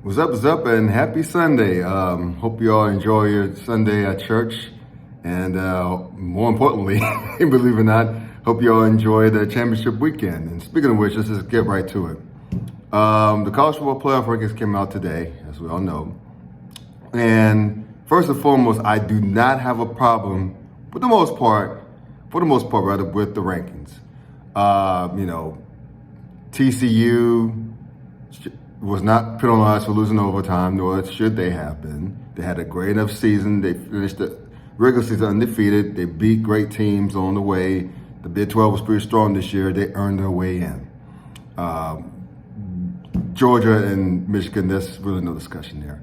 What's up, and happy Sunday. Hope you all enjoy your Sunday at church. And more importantly, believe it or not, hope you all enjoy the championship weekend. And speaking of which, let's just get right to it. The college football playoff rankings came out today, as we all know. And first and foremost, I do not have a problem, for the most part, with the rankings. TCU was not put on ice for losing overtime, nor should they have been. They had a great enough season. They finished the regular season undefeated. They beat great teams on the way. The Big 12 was pretty strong this year. They earned their way in. Georgia and Michigan, there's really no discussion there.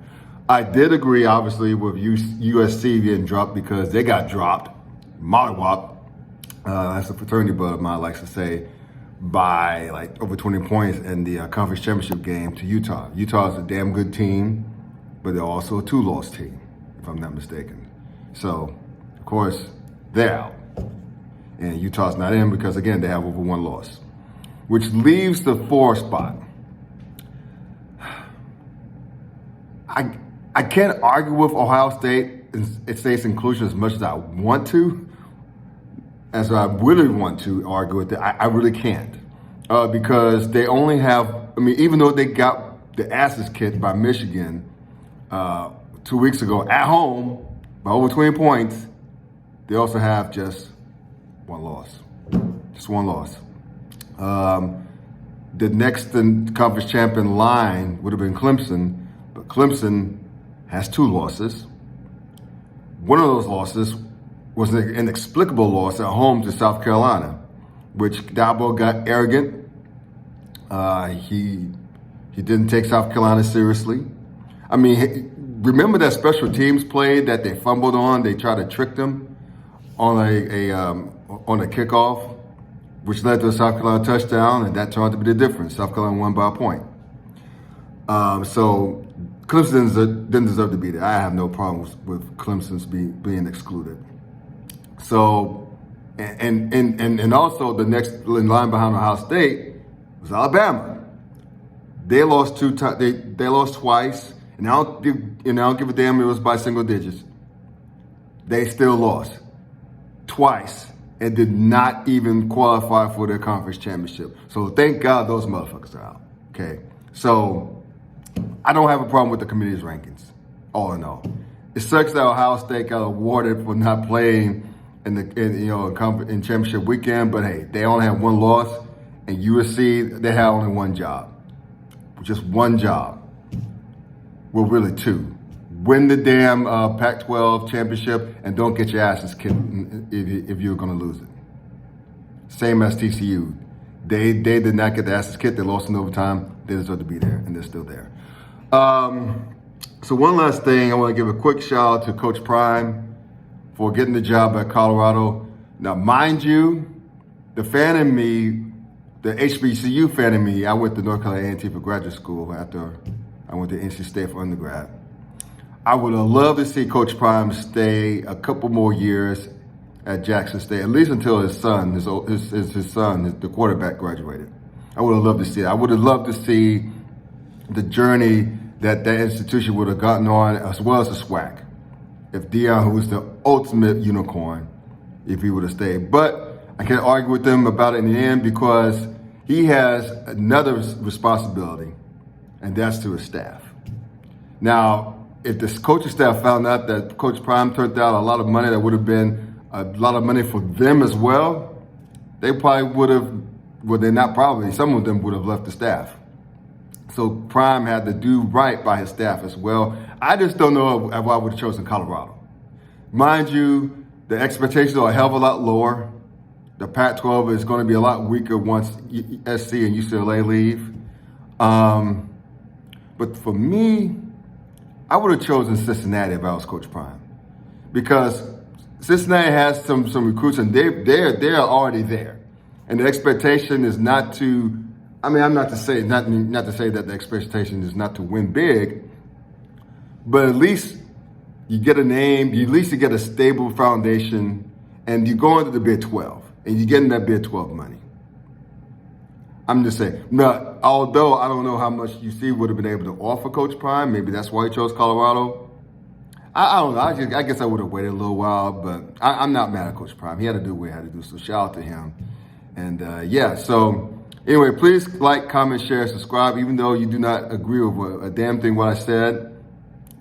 I did agree, obviously, with USC getting dropped because they got dropped. Mollywop, that's a fraternity brother of mine likes to say, by like over 20 points in the conference championship game to Utah. Utah is a damn good team, but they're also a two-loss team, if I'm not mistaken. So, of course, they're out. And Utah's not in because, again, they have over one loss, which leaves the 4 spot. I can't argue with Ohio State and State's inclusion as much as I want to, as I really want to argue with it. I really can't. Because they only have, even though they got the asses kicked by Michigan 2 weeks ago at home by over 20 points, they also have just one loss. Just one loss. The next conference champion line would have been Clemson, but Clemson has 2 losses. One of those losses was an inexplicable loss at home to South Carolina, which Dabo got arrogant. He didn't take South Carolina seriously. Remember that special teams play that they fumbled on? They tried to trick them on a kickoff, which led to a South Carolina touchdown, and that turned out to be the difference. South Carolina won by a point. So Clemson didn't deserve to be there. I have no problems with Clemson's being excluded. So, and also the next in line behind Ohio State was Alabama. They lost they lost twice, and I don't give a damn if it was by single digits. They still lost twice and did not even qualify for their conference championship. So thank God those motherfuckers are out. Okay, so I don't have a problem with the committee's rankings, all in all. It sucks that Ohio State got awarded for not playing in championship weekend, but hey, they only have one loss, and USC, they had only one job. Just one job. Well, really 2. Win the damn Pac-12 championship and don't get your asses kicked if you're going to lose it. Same as TCU. They did not get the asses kicked. They lost in overtime. They deserve to be there, and they're still there. So one last thing, I want to give a quick shout out to Coach Prime for getting the job at Colorado. Now, mind you, the fan in me, the HBCU fan in me, I went to North Carolina A&T for graduate school after I went to NC State for undergrad. I would have loved to see Coach Prime stay a couple more years at Jackson State, at least until his son, the quarterback, graduated. I would have loved to see it. I would have loved to see the journey that institution would have gotten on, as well as the SWAC. If Deion, who was the ultimate unicorn, if he would have stayed. But I can't argue with him about it in the end because he has another responsibility, and that's to his staff. Now, if the coaching staff found out that Coach Prime turned down a lot of money that would have been a lot of money for them as well, they probably would have, some of them would have left the staff. So Prime had to do right by his staff as well. I just don't know if I would have chosen Colorado. Mind you, the expectations are a hell of a lot lower. The Pac-12 is going to be a lot weaker once SC and UCLA leave. But for me, I would have chosen Cincinnati if I was Coach Prime, because Cincinnati has some recruits and they're already there, and the expectation is not to. I'm not to say that the expectation is not to win big, but at least you get a name, at least you get a stable foundation, and you go into the Big 12 and you get in that Big 12 money. I'm just saying. Now, although I don't know how much UC would have been able to offer Coach Prime, maybe that's why he chose Colorado. I don't know. I guess I would have waited a little while, but I'm not mad at Coach Prime. He had to do what he had to do, so shout out to him. And so anyway, please like, comment, share, subscribe, even though you do not agree with a damn thing what I said.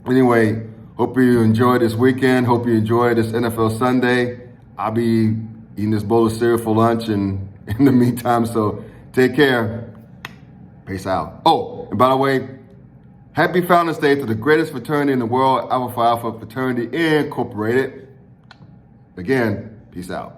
Anyway, hope you enjoyed this weekend. Hope you enjoyed this NFL Sunday. I'll be eating this bowl of cereal for lunch and in the meantime, so take care. Peace out. Oh, and by the way, happy Founders Day to the greatest fraternity in the world, Alpha Phi Alpha Fraternity Incorporated. Again, peace out.